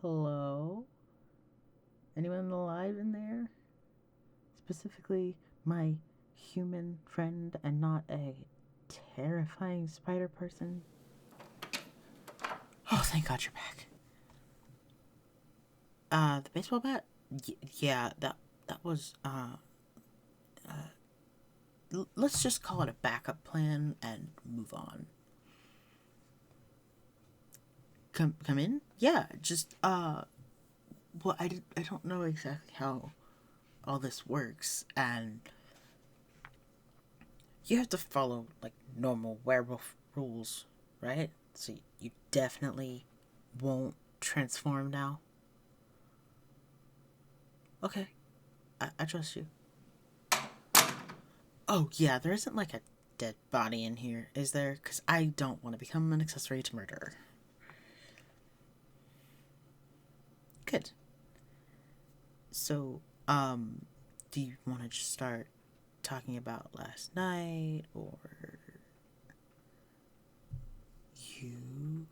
Hello? Anyone alive in there? Specifically, my human friend and not a terrifying spider person? Oh, thank God you're back. The baseball bat? Yeah, that was, let's just call it a backup plan and move on. Come in? Yeah, just, well, I don't know exactly how all this works, and you have to follow, like, normal werewolf rules, right? So you definitely won't transform now. Okay, I trust you. Oh, yeah, there isn't, like, a dead body in here, is there? Because I don't want to become an accessory to murder. Good. So, do you want to just start talking about last night, or you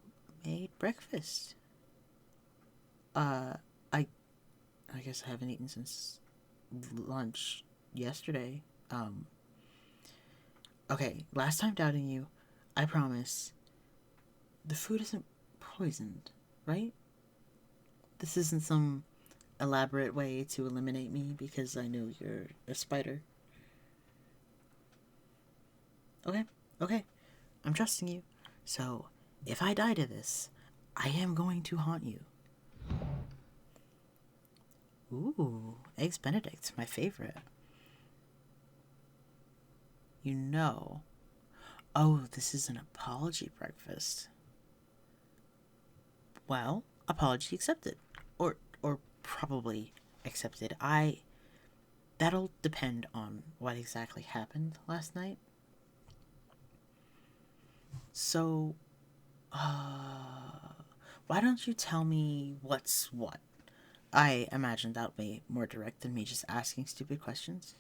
made breakfast? Uh, I, I guess I haven't eaten since lunch yesterday. Um, okay, last time doubting you, I promise the food isn't poisoned, right? This isn't some elaborate way to eliminate me because I know you're a spider. Okay, okay, I'm trusting you. So, if I die to this, I am going to haunt you. Ooh, Eggs Benedict, my favorite. You know. Oh, this is an apology breakfast. Well, apology accepted. Or probably accepted. That'll depend on what exactly happened last night. So, why don't you tell me what's what? I imagine that'll be more direct than me just asking stupid questions.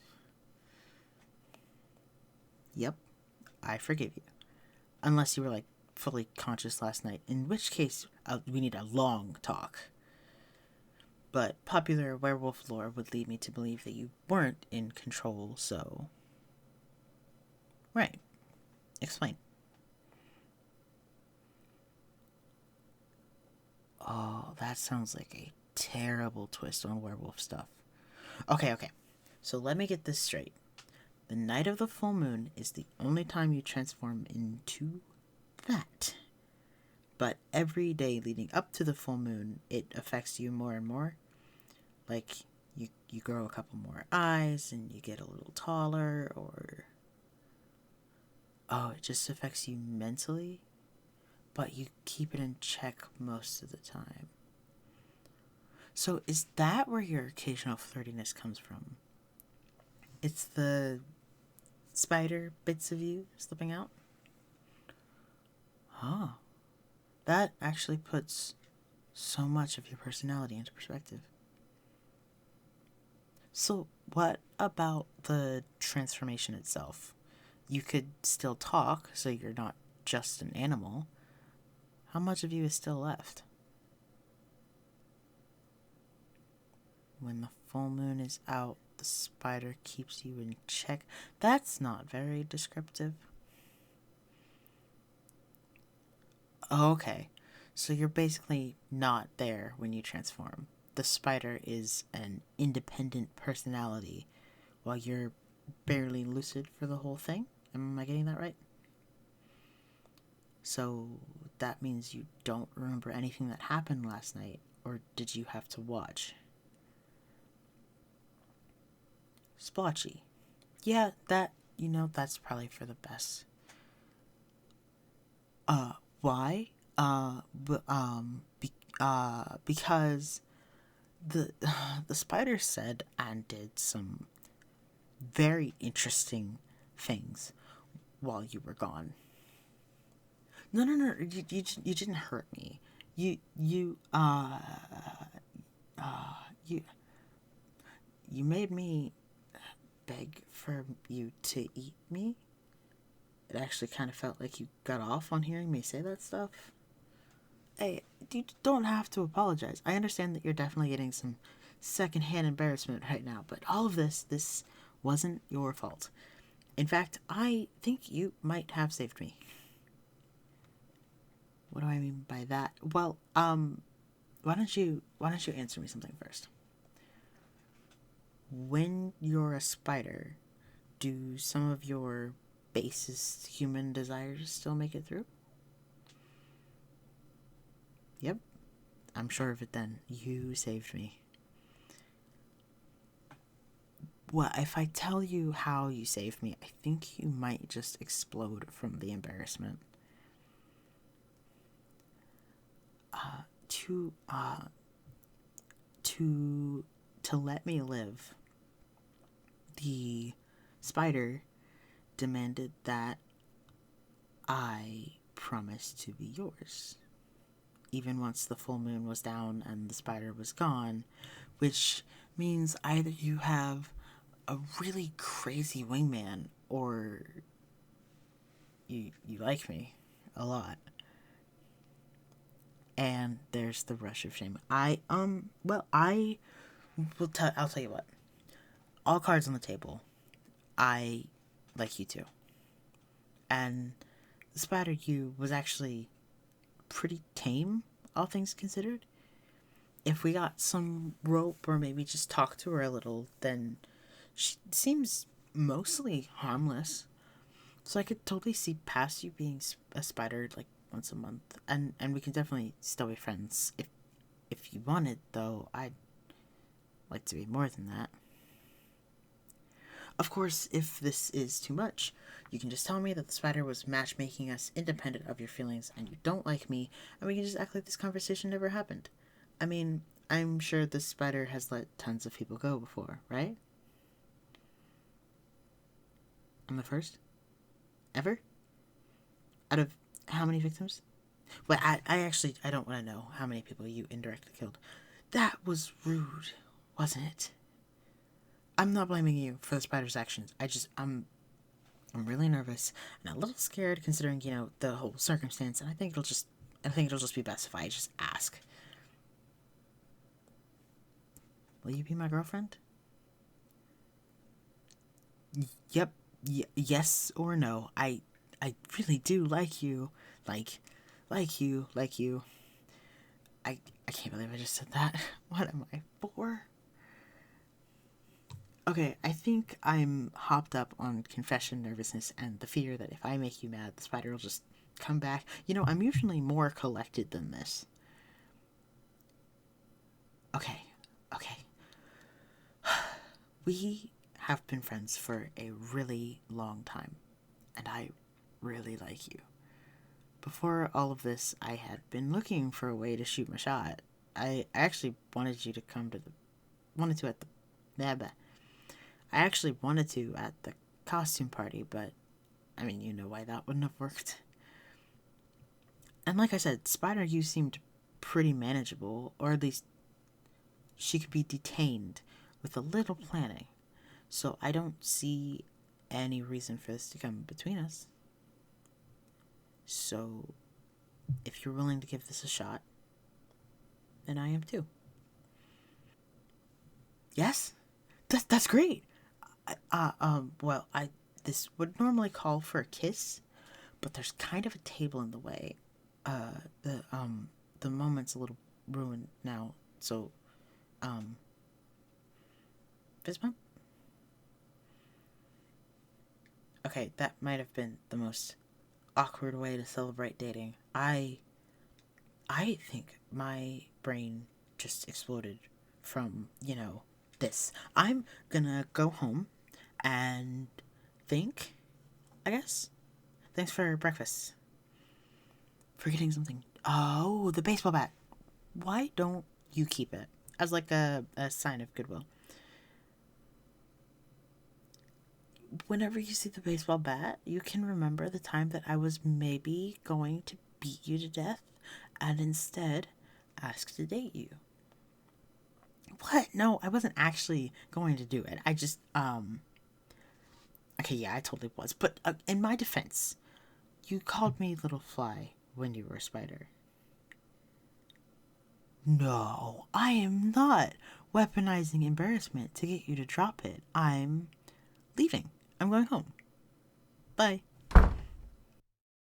Yep, I forgive you. Unless you were like fully conscious last night, in which case we need a long talk. But popular werewolf lore would lead me to believe that you weren't in control, so. Right. Explain. Oh, that sounds like a terrible twist on werewolf stuff. Okay, okay. So let me get this straight. The night of the full moon is the only time you transform into that. But every day leading up to the full moon, it affects you more and more. Like, you grow a couple more eyes and you get a little taller, or. Oh, it just affects you mentally? But you keep it in check most of the time. So is that where your occasional flirtiness comes from? It's the spider bits of you slipping out? Huh. That actually puts so much of your personality into perspective. So, what about the transformation itself? You could still talk, so you're not just an animal. How much of you is still left? When the full moon is out, the spider keeps you in check. That's not very descriptive. Okay, so you're basically not there when you transform. The spider is an independent personality while you're barely lucid for the whole thing. Am I getting that right? So that means you don't remember anything that happened last night, or did you have to watch? Splotchy. Yeah, that's probably for the best. Why? Because the the spider said and did some very interesting things while you were gone. No, no, no. You didn't hurt me. You you uh you you made me beg for you to eat me. It actually kind of felt like you got off on hearing me say that stuff. Hey, you don't have to apologize. I understand that you're definitely getting some secondhand embarrassment right now, but all of this wasn't your fault. In fact, I think you might have saved me. What do I mean by that? Well, why don't you answer me something first? When you're a spider, do some of your basest human desires still make it through? Yep, I'm sure of it then. You saved me. Well, if I tell you how you saved me, I think you might just explode from the embarrassment. To to to let me live, the spider demanded that I promise to be yours, even once the full moon was down and the spider was gone, which means either you have a really crazy wingman or you like me a lot. And there's the rush of shame. I I'll tell you what. All cards on the table. I like you too. And the spider you was actually pretty tame, all things considered. If we got some rope or maybe just talk to her a little, then she seems mostly harmless. So I could totally see past you being a spider like once a month, and we can definitely still be friends if you wanted. Though I'd like to be more than that. Of course, if this is too much, you can just tell me that the spider was matchmaking us independent of your feelings and you don't like me, and we can just act like this conversation never happened. I mean, I'm sure the spider has let tons of people go before, right? I'm the first? Ever? Out of how many victims? Well, I don't want to know how many people you indirectly killed. That was rude, wasn't it? I'm not blaming you for the spider's actions. I'm really nervous and a little scared considering, the whole circumstance, and I think it'll just be best if I just ask. Will you be my girlfriend? Yep. Yes or no. I really do like you. Like like you. I can't believe I just said that. What am I for? Okay, I think I'm hopped up on confession nervousness and the fear that if I make you mad, the spider will just come back. I'm usually more collected than this. Okay, okay. We have been friends for a really long time, and I really like you. Before all of this, I had been looking for a way to shoot my shot. I actually wanted you to come to the. Wanted to at the. Yeah, but I actually wanted to at the costume party, but I mean, you know why that wouldn't have worked. And like I said, Spider U seemed pretty manageable, or at least she could be detained with a little planning. So I don't see any reason for this to come between us. So if you're willing to give this a shot, then I am too. Yes? That's great. I this would normally call for a kiss, but there's kind of a table in the way. The moment's a little ruined now, so um fist bump? Okay, that might have been the most awkward way to celebrate dating. I think my brain just exploded from, this. I'm gonna go home and think, I guess. Thanks for breakfast. For getting something. Oh, the baseball bat. Why don't you keep it? As like a sign of goodwill. Whenever you see the baseball bat, you can remember the time that I was maybe going to beat you to death and instead ask to date you. What? No, I wasn't actually going to do it. I just, Okay, yeah, I totally was. But in my defense, you called me Little Fly when you were a spider. No, I am not weaponizing embarrassment to get you to drop it. I'm leaving. I'm going home. Bye.